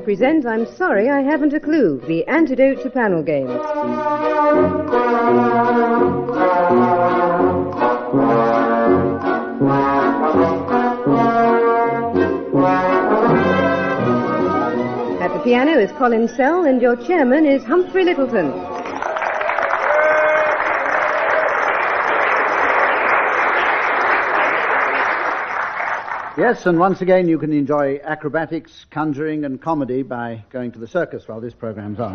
present I'm Sorry I Haven't a Clue, the antidote to panel games. At the piano is Colin and your chairman is Humphrey Lyttelton. Yes, and once again you can enjoy acrobatics, conjuring and comedy by going to the circus while this programme's on.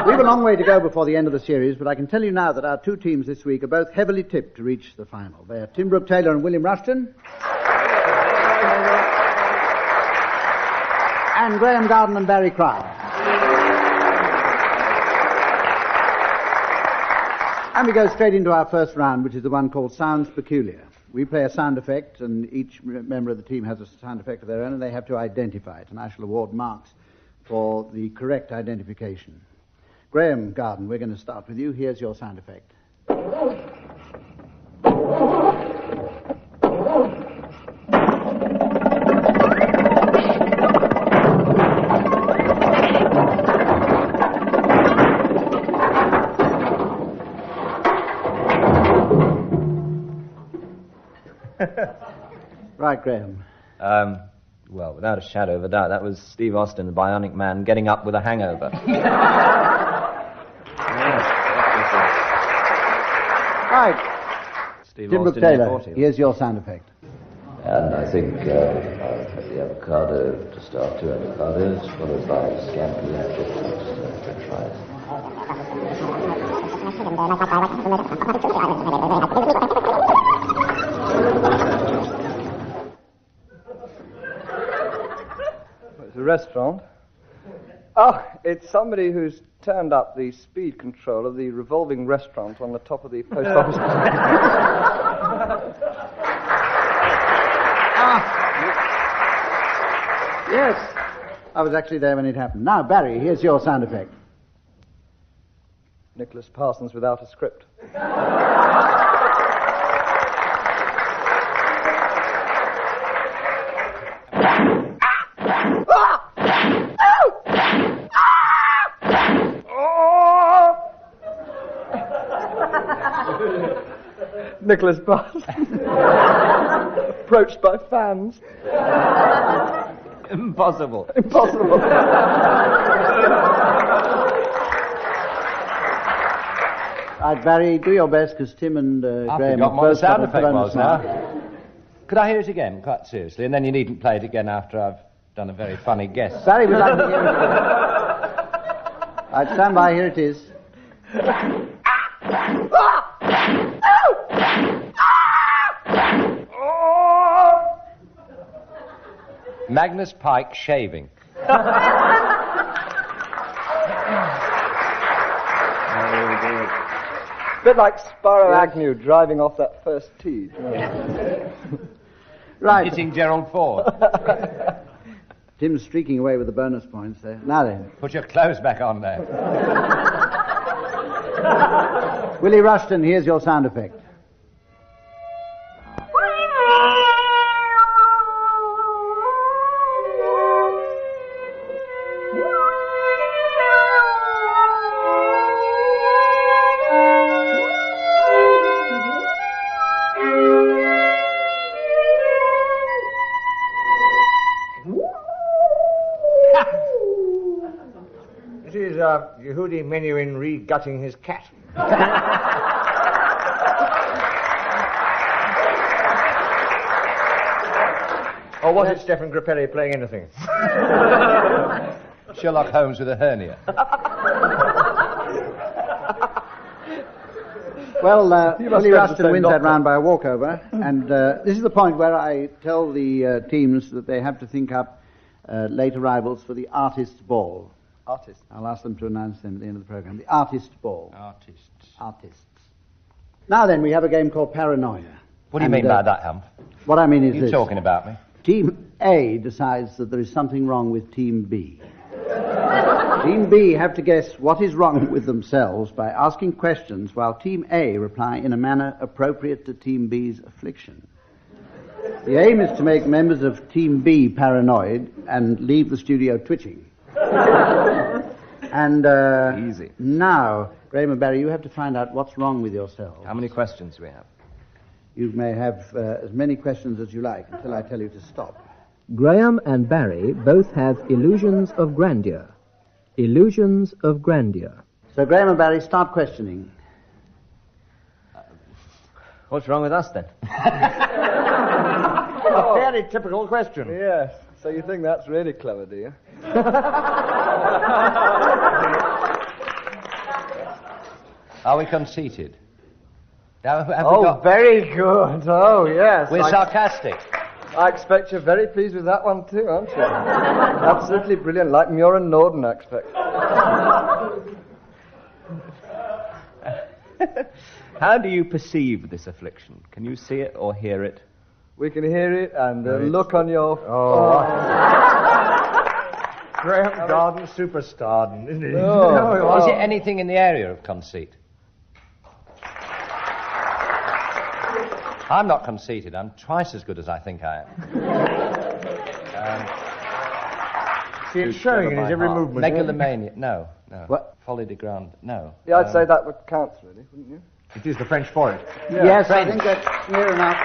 We have a long way to go before the end of the series, but I can tell you now that our two teams this week are both heavily tipped to reach the final. They're Tim Brooke-Taylor and William Rushton. And Graeme Garden and Barry Cryer. And we go straight into our first round, which is the one called Sounds Peculiar. We play a sound effect, and each member of the team has a sound effect of their own, and they have to identify it, and I shall award marks for the correct identification. Graeme Garden, we're going to start with you. Here's your sound effect. Right, Graeme. Well, without a shadow of a doubt, that was Steve Austin, the Bionic Man, getting up with a hangover. Right. Steve Tim Austin, Brooke-Taylor, here's your sound effect. And I think the avocado to start, 2 avocados, followed by scampi and french fries. It's a restaurant. Oh, it's somebody who's turned up the speed control of the revolving restaurant on the top of the post office. Yes. I was actually there when it happened. Now, Barry, here's your sound effect. Nicholas Parsons without a script. Nicholas Parsons. Approached by fans. Impossible. Impossible. Right, Barry, do your best, because Tim and Graeme have what the both sound got a effect was bonus now. mark. Could I hear it again, quite seriously? And then you needn't play it again after I've done a very funny guess. Barry would like to hear it again. Right, stand by, here it is. Magnus Pike shaving. A bit like Sparrow Agnew driving off that first tee. Right. Hitting Gerald Ford. Tim's streaking away with the bonus points there. Now then. Put your clothes back on there. Willie Rushton, here's your sound effect. This is Yehudi Menuhin re-gutting his cat. Or was it Stephen Grappelli playing anything? Sherlock Holmes with a hernia. Well, Willie Rushton wins that round by a walkover, and this is the point where I tell the teams that they have to think up late arrivals for the artist's ball. Artist. I'll ask them to announce them at the end of the programme. The artist's ball. Artists. Now then, we have a game called Paranoia. What do you mean by that, Hump? What I mean is You this. talking about me? Team A decides that there is something wrong with Team B. Team B have to guess what is wrong with themselves by asking questions while Team A reply in a manner appropriate to Team B's affliction. The aim is to make members of Team B paranoid and leave the studio twitching. And Easy. now, Graeme and Barry, you have to find out what's wrong with yourselves. How many questions do we have? You may have as many questions as you like until I tell you to stop. Graeme and Barry both have illusions of grandeur. Illusions of grandeur. So, Graeme and Barry, start questioning. What's wrong with us, then? A fairly typical question. Yes. So you think that's really clever, do you? Are we conceited? Have we Oh, got... very good. Oh, yes. We're sarcastic. I expect you're very pleased with that one too, aren't you? Absolutely brilliant, like Muir and Norden, I expect. How do you perceive this affliction? Can you see it or hear it? We can hear it, and the look on your... Graham Garden superstar, isn't it? Oh, Is it anything in the area of conceit? I'm not conceited. I'm twice as good as I think I am. See, it's showing in his every movement. Megalomania. No. What? Folie de grande. No. Yeah, I'd say that would count, really, wouldn't you? It is the French for it. Yes, French. I think that's near enough.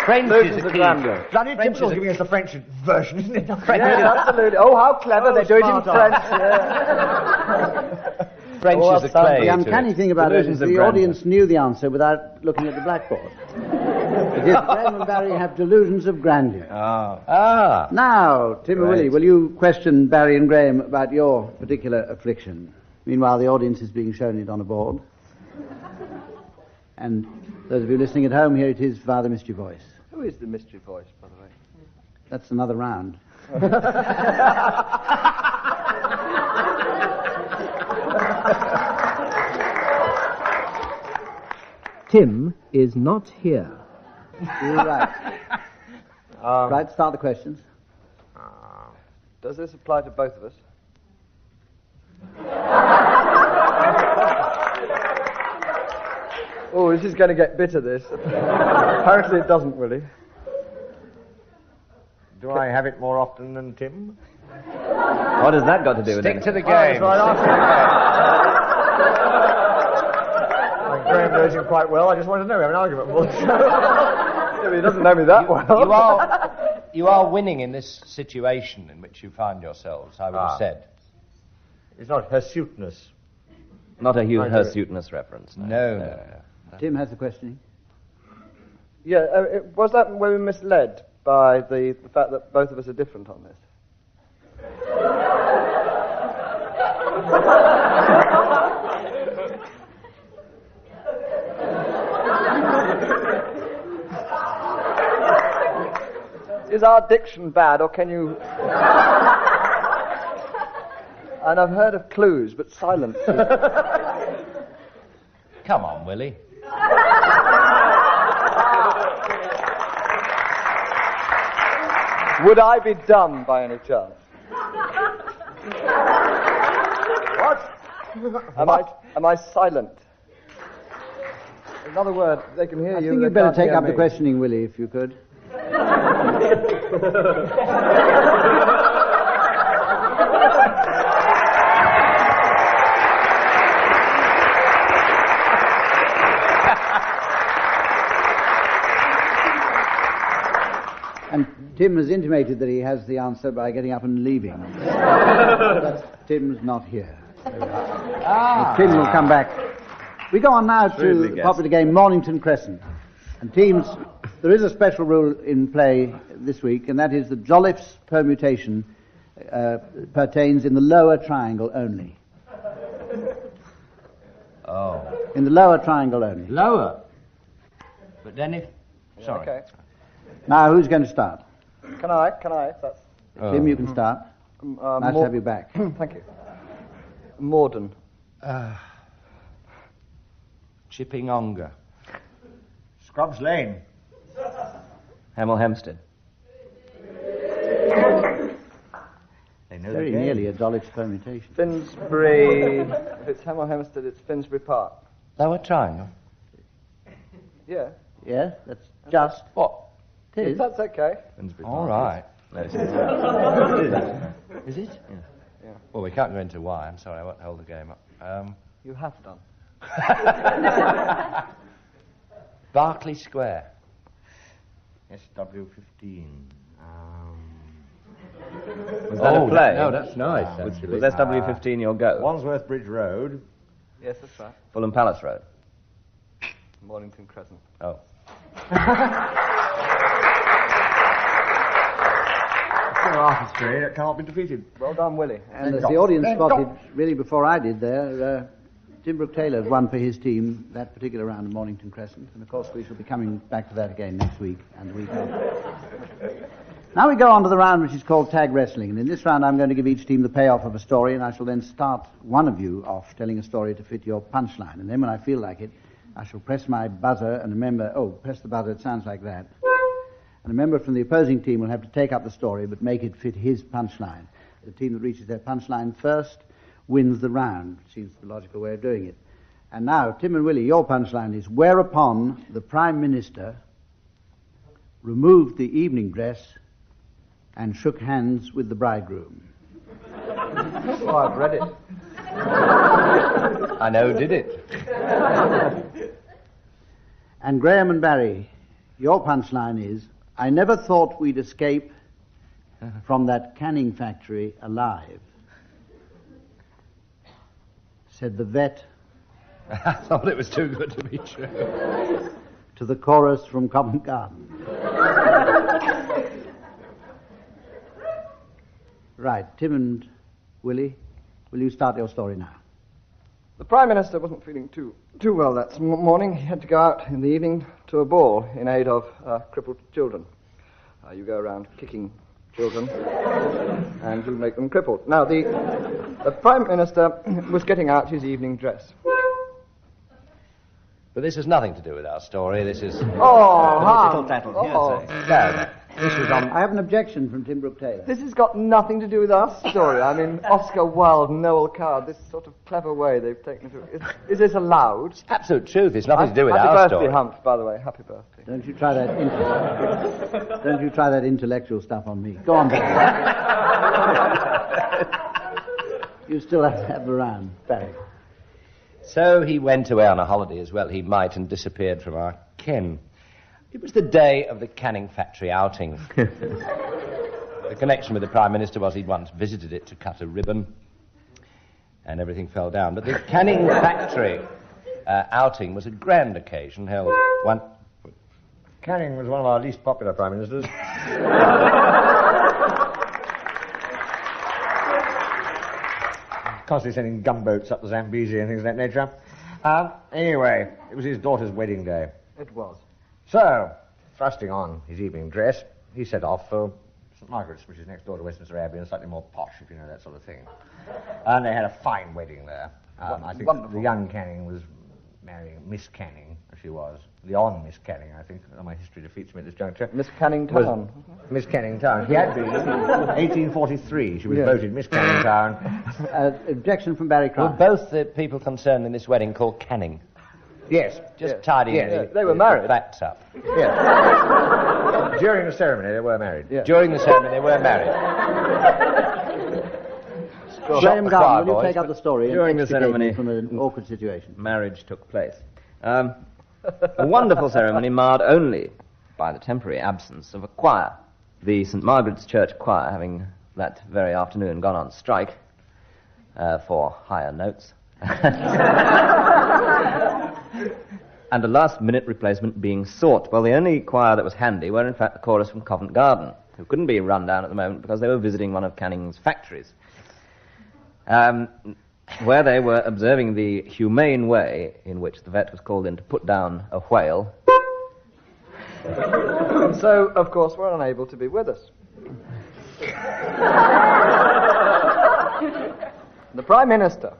French Illusions is a of key. grandeur. Bloody French typical is a- giving us the French version, isn't it? Yes, absolutely. Oh, how clever. They do it in smart French. art. Yeah. French Oh, is a that sounds- clay. The to uncanny it. thing about it is Illusions of the grandeur. audience knew the answer without looking at the blackboard. Because Graeme and Barry have delusions of grandeur. Ah. Now, Tim and Right. Willie, will you question Barry and Graeme about your particular affliction? Meanwhile, the audience is being shown it on a board. And those of you listening at home, here it is via the mystery voice. Who is the mystery voice, by the way? That's another round. Tim is not here. You're right. Right, start the questions. Does this apply to both of us? Oh, this is going to get bitter, this. Apparently it doesn't, Willie. Do I have it more often than Tim? What has that got to do with Stick anything? to the Oh, that's game. right, I Graham knows him quite well. I just wanted to know. We have an argument. Yeah, but he doesn't know me that well. You are winning in this situation in which you find yourselves, I would have said. It's not hirsuteness. Not a I know it. hirsuteness reference. No. Tim has the questioning. Yeah, was that when we were misled by the fact that both of us are different on this? Is our diction bad, or can you... And I've heard of clues, but silence. Come on, Willie. Would I be dumb by any chance? What? Am I silent? In other words, they can hear I you. think they you'd better can't take hear up the me. questioning, Willie, if you could. And Tim has intimated that he has the answer by getting up and leaving. But Tim's not here. Tim will come back. We go on now to Shrewdly the guessed. popular game Mornington Crescent. And teams, there is a special rule in play this week, and that is the Jolliffe's permutation pertains in the lower triangle only. Oh. In the lower triangle only. Lower. But then if... Sorry. Okay. Now, who's going to start? Can I? If that's... Tim, you can start. Nice to have you back. Thank you. Morden. Chipping-onga. Scrubs Lane. Hemel Hempstead. They know Very the game. nearly a Jolliffe's permutation. Finsbury... If it's Hemel Hempstead, it's Finsbury Park. Lower triangle. Yeah. Yes, that's just. What? It If is. that's okay. Finsbury All Park. right. No, it is. Is it? Yeah. Well, we can't go into why. I'm sorry, I won't hold the game up. You have done. Berkeley Square. SW15. Was that a play? No, that's nice. Was SW15 your go? Wandsworth Bridge Road. Yes, that's right. Fulham Palace Road. Mornington Crescent. Oh. Artistry that can't be defeated. Well done, Willie. And as the audience spotted, really before I did there, Tim Brooke-Taylor won for his team that particular round of Mornington Crescent. And of course we shall be coming back to that again next week and the week after. Now we go on to the round which is called tag wrestling. And in this round I'm going to give each team the payoff of a story, and I shall then start one of you off telling a story to fit your punchline. And then when I feel like it, I shall press my buzzer, and a member... Oh, press the buzzer, it sounds like that. And a member from the opposing team will have to take up the story but make it fit his punchline. The team that reaches their punchline first wins the round. Seems the logical way of doing it. And now, Tim and Willie, your punchline is, whereupon the Prime Minister removed the evening dress and shook hands with the bridegroom. Oh, I've read it. I know, did it? And Graeme and Barry, your punchline is, I never thought we'd escape from that canning factory alive, said the vet I thought it was too good to be true. to the chorus from Covent Garden. Right, Tim and Willie, will you start your story now? The Prime Minister wasn't feeling too well that morning. He had to go out in the evening to a ball in aid of crippled children. You go around kicking children and you make them crippled. Now, the Prime Minister was getting out his evening dress. But this has nothing to do with our story. This is... Oh, This was on... I have an objection from Tim Brooke-Taylor. This has got nothing to do with our story. I mean, Oscar Wilde, Noel Coward, this sort of clever way they've taken it. Is this allowed? It's absolute truth. It's nothing to do with our Happy story. birthday, Hump, by the way. Happy birthday. Don't you try that intellectual stuff on me. Go on, Barry. You still have to have the round, Barry. So he went away on a holiday as well he might and disappeared from our ken. It was the day of the canning factory outing. The connection with the Prime Minister was he'd once visited it to cut a ribbon, and everything fell down. But the canning factory outing was a grand occasion held one... Canning was one of our least popular Prime Ministers. Constantly sending gunboats up the Zambezi and things of that nature. Anyway, it was his daughter's wedding day. It was. So, thrusting on his evening dress, he set off for St Margaret's, which is next door to Westminster Abbey and slightly more posh, if you know that sort of thing. And they had a fine wedding there. I think the young Canning was marrying Miss Canning, as she was. The Miss Canning, I think. My history defeats me at this juncture. Miss Canning Town. Miss Canning Town. She had been. 1843, she was voted Miss Canning Town. Objection from Barry Were Crown. both the people concerned in this wedding called Canning? Yes. Just tidying they were married. the facts up. Yes. During the ceremony, they were married. Yeah. During the ceremony, they were married. Graham the choir Garden, will you boys, take up the story during and the extricate ceremony- me from an awkward situation? Marriage took place. A wonderful ceremony marred only by the temporary absence of a choir. The St Margaret's Church choir, having that very afternoon gone on strike for higher notes, and a last-minute replacement being sought. Well, the only choir that was handy were, in fact, the chorus from Covent Garden, who couldn't be run down at the moment because they were visiting one of Canning's factories, where they were observing the humane way in which the vet was called in to put down a whale. And so, of course, we're unable to be with us. The Prime Minister,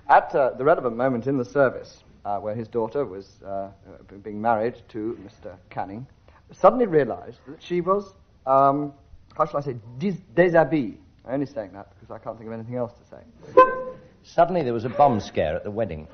at the relevant moment in the service, where his daughter was being married to Mr. Canning, suddenly realized that she was, how shall I say, déshabillée. I'm only saying that because I can't think of anything else to say. Suddenly there was a bomb scare at the wedding.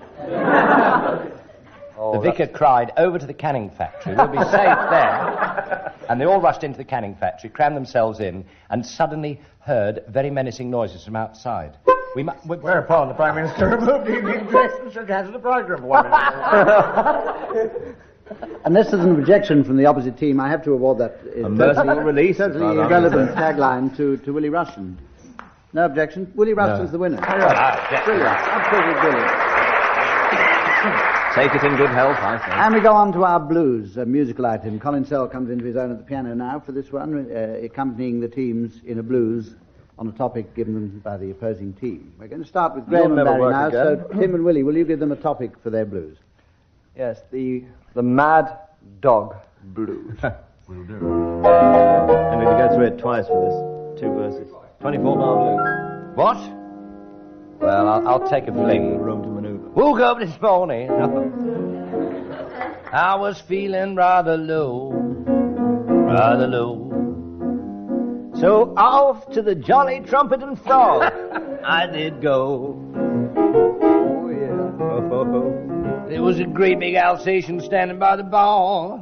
Oh, The vicar cried, "Over to the Canning factory. We'll be safe there." And they all rushed into the canning factory, crammed themselves in, and suddenly heard very menacing noises from outside. Whereupon the Prime Minister removed the evening dress and shook hands with the bridegroom for 1 minute. Unless there's an objection from the opposite team, I have to award that A merciful release. totally irrelevant tagline to Willie Rushton. No objection. Willie Rushton's the winner. Brilliant. Absolutely brilliant. Take it in good health, I think. And we go on to our blues, a musical item. Colin Sell comes into his own at the piano now for this one, accompanying the teams in a blues on a topic given them by the opposing team. We're going to start with Graeme and Barry now. So, Tim and Willie, will you give them a topic for their blues? Yes, the Mad Dog Blues. Will do. I'm going to go through it twice for this. 2 verses. 24-bar blues. What? Well, I'll take a fling. Room to manoeuvre. Woke up this morning. I was feeling rather low. So off to the Jolly Trumpet and Frog I did go. Oh, yeah. There was a great big Alsatian standing by the bar.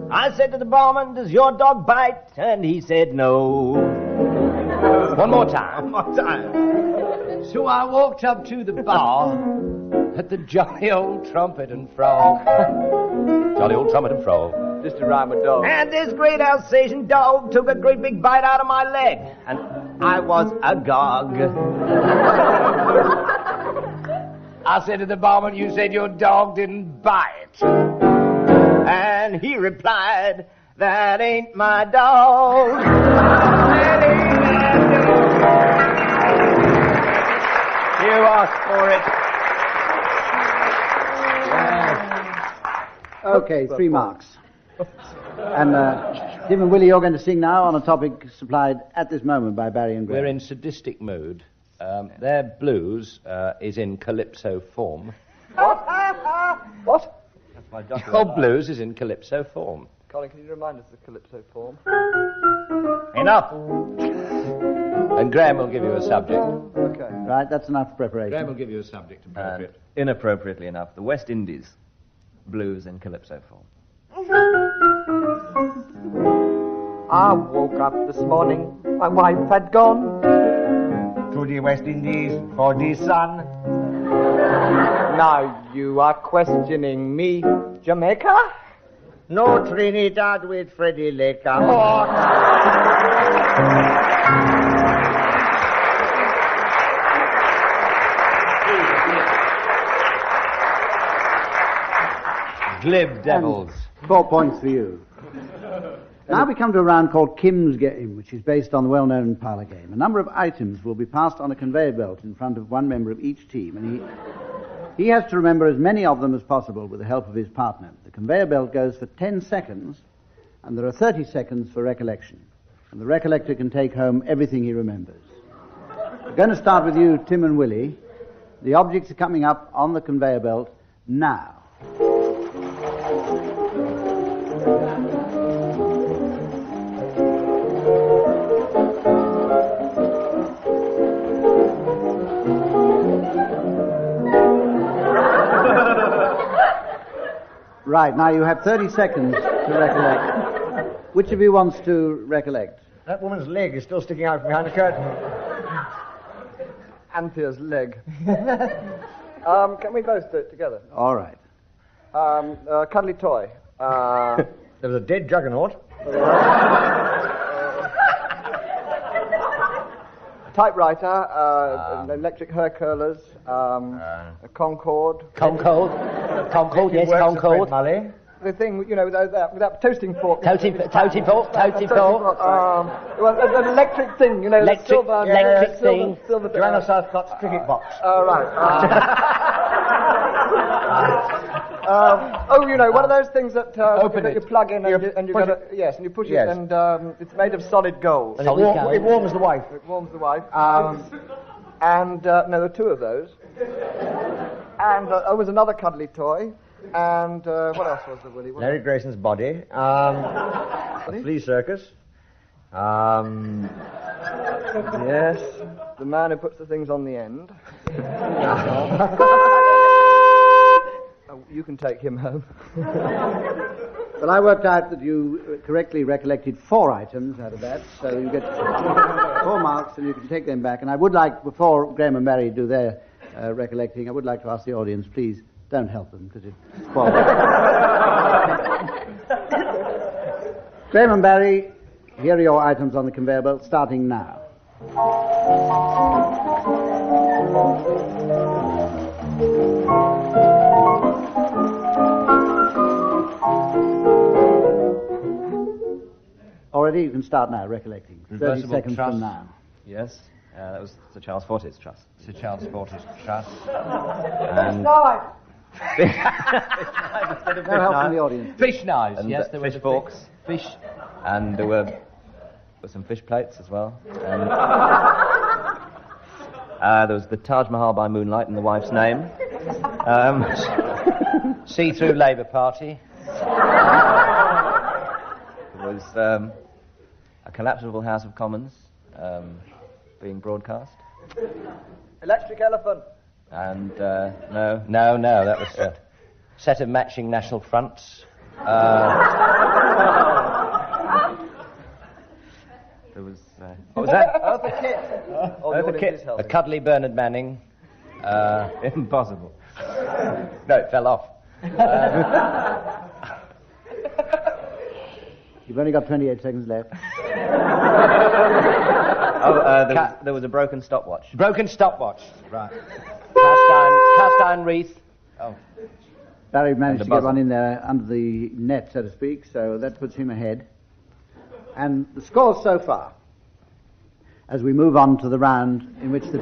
I said to the barman, "Does your dog bite?" And he said no. One more time. So I walked up to the bar at the Jolly Old Trumpet and Frog. Jolly Old Trumpet and Frog. Just to rhyme with dog. And this great Alsatian dog took a great big bite out of my leg. And I was agog. I said to the barman, "You said your dog didn't bite." And he replied, "That ain't my dog. That ain't my dog." You asked for it. Okay, 3 marks. And Tim and Willie, you're going to sing now on a topic supplied at this moment by Barry and Graeme. We're in sadistic mood. Their blues is in calypso form. What? Your blues is in calypso form. Colin, can you remind us of the calypso form? Enough. And Graeme will give you a subject. Okay. Right, that's enough preparation. Graeme will give you a subject appropriate. Inappropriately enough, the West Indies blues in calypso form. I woke up this morning, my wife had gone. To the West Indies for the sun. Now you are questioning me, Jamaica? No Trinidad with Freddie Laker. Glib devils. 4 points for you. Now we come to a round called Kim's Game, which is based on the well-known parlour game. A number of items will be passed on a conveyor belt in front of one member of each team, and he has to remember as many of them as possible with the help of his partner. The conveyor belt goes for 10 seconds, and there are 30 seconds for recollection. And the recollector can take home everything he remembers. We're going to start with you, Tim and Willie. The objects are coming up on the conveyor belt now. Right, now you have 30 seconds to recollect. Which of you wants to recollect? That woman's leg is still sticking out from behind the curtain. Anthea's leg. Can we both do it together? All right. Cuddly toy. There was a dead juggernaut. Typewriter, electric hair curlers, a Concorde. Concord, yes, Concord. The thing, without toasting fork. Toasting fork. Well, an electric thing, Electric thing. Silver Joanna Southcott's cricket box. Right. One of those things that you plug in and you got and you push it and it's made of solid gold. And it warms the wife. It warms the wife. And there were 2 of those. And there was another cuddly toy. And what else was there, Willie? Larry Grayson's body. A flea circus. Yes, the man who puts the things on the end. You can take him home. Well, I worked out that you correctly recollected 4 items out of that, so you get 4 marks and you can take them back. And I would like, before Graeme and Barry do their recollecting, I would like to ask the audience, please don't help them, because it's spoiled. Graeme and Barry, here are your items on the conveyor belt, starting now. Already, you can start now, recollecting. 30 seconds from now. Yes, that was Sir Charles Fortis Trust. Sir Charles Fortis Trust. And No help from the audience. Fish knives, and yes, there were fish forks. Fish. And there were some fish plates as well. And there was the Taj Mahal by moonlight in the wife's name. See-through Labour Party. There was a collapsible House of Commons being broadcast. Electric elephant. And, No, that was a set of matching National Fronts. there was... what was that? Eartha Kitt. Eartha Kitt. A cuddly Bernard Manning. Impossible. No, it fell off. You've only got 28 seconds left. There was a broken stopwatch. Broken stopwatch. Right. Cast iron wreath. Oh. Barry managed And to the get one buzzer. in there under the net, so to speak, so that puts him ahead. And the scores so far, as we move on to the round in which the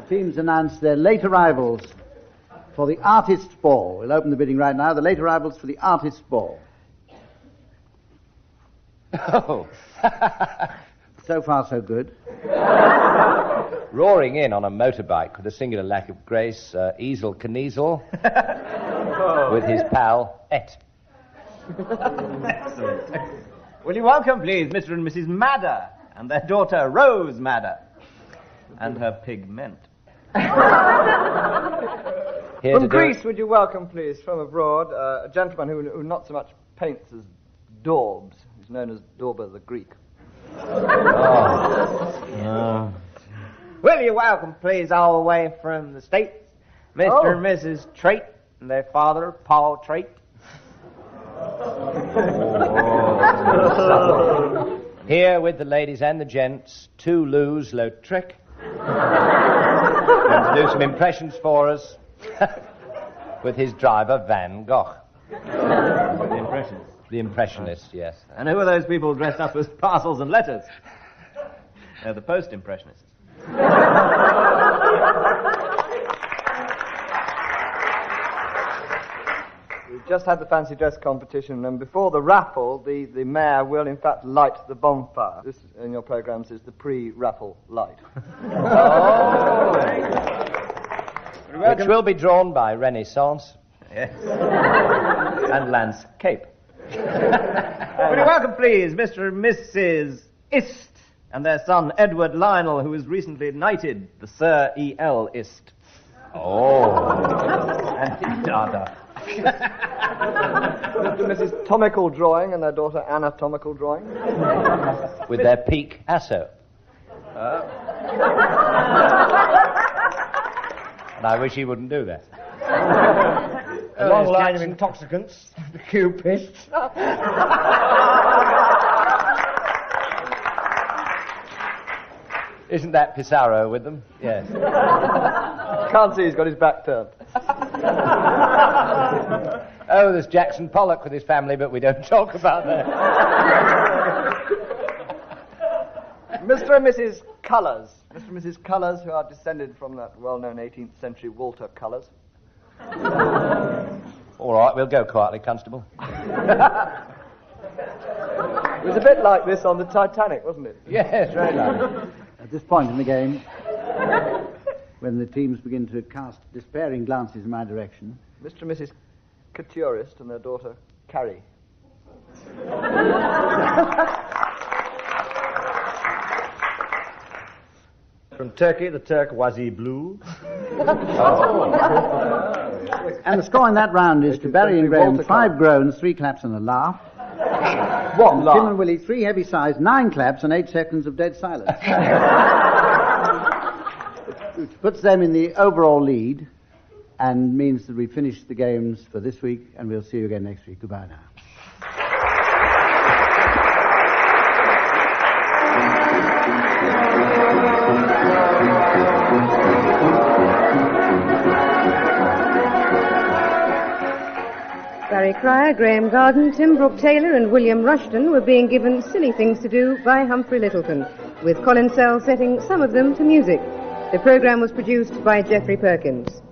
teams announce their late arrivals for the Artists' Ball. We'll open the bidding right now. The late arrivals for the Artists' Ball. Oh. So far, so good. Roaring in on a motorbike with a singular lack of grace, Easel Kniezel, with his pal, Et. Excellent. Will you welcome, please, Mr. and Mrs. Madder and their daughter, Rose Madder, and her pigment. Here From to do Greece, it. would you welcome, please, from abroad, a gentleman who not so much paints as daubs. He's known as Dauber the Greek. Will you welcome, please, all the way from the States, Mr. and Mrs. Trait and their father, Paul Trait. Here with the ladies and the gents, 2 Lou's Lautrec. Going to do some impressions for us with his driver, Van Gogh. The impressions. The impressionist, yes. And who are those people dressed up as parcels and letters? They're the post-impressionists. We've just had the fancy dress competition, and before the raffle, the mayor will, in fact, light the bonfire. This, in your programmes, is the pre-raffle light. Which will be drawn by Renaissance. Yes. And landscape. Will you welcome, please, Mr. and Mrs. Ist and their son, Edward Lionel, who was recently knighted, the Sir E.L. Ist. Oh. And his daughter. Mr. and Mrs. Tomical Drawing and their daughter Anatomical Drawing. With their peak asso. And I wish he wouldn't do that. A long line of intoxicants, the Cupists. Isn't that Pissarro with them? Yes. Can't see he's got his back turned. Oh, there's Jackson Pollock with his family, but we don't talk about that. Mr. and Mrs. Colours. Mr. and Mrs. Colours, who are descended from that well-known 18th century Walter Colours. All right, we'll go quietly, Constable. It was a bit like this on the Titanic, wasn't it? Yes, very nice. At this point in the game, when the teams begin to cast despairing glances in my direction, Mr. and Mrs. Couturist and their daughter Carrie. From Turkey, the Turquoise blue. And the score in that round is to Barry and Graeme, 5 groans, 3 claps and a laugh. What and laugh? Tim and Willie, 3 heavy sighs, 9 claps and 8 seconds of dead silence. Which puts them in the overall lead and means that we've finished the games for this week, and we'll see you again next week. Goodbye now. Barry Cryer, Graeme Garden, Tim Brooke-Taylor and William Rushton were being given silly things to do by Humphrey Lyttelton, with Colin setting some of them to music. The programme was produced by Geoffrey Perkins.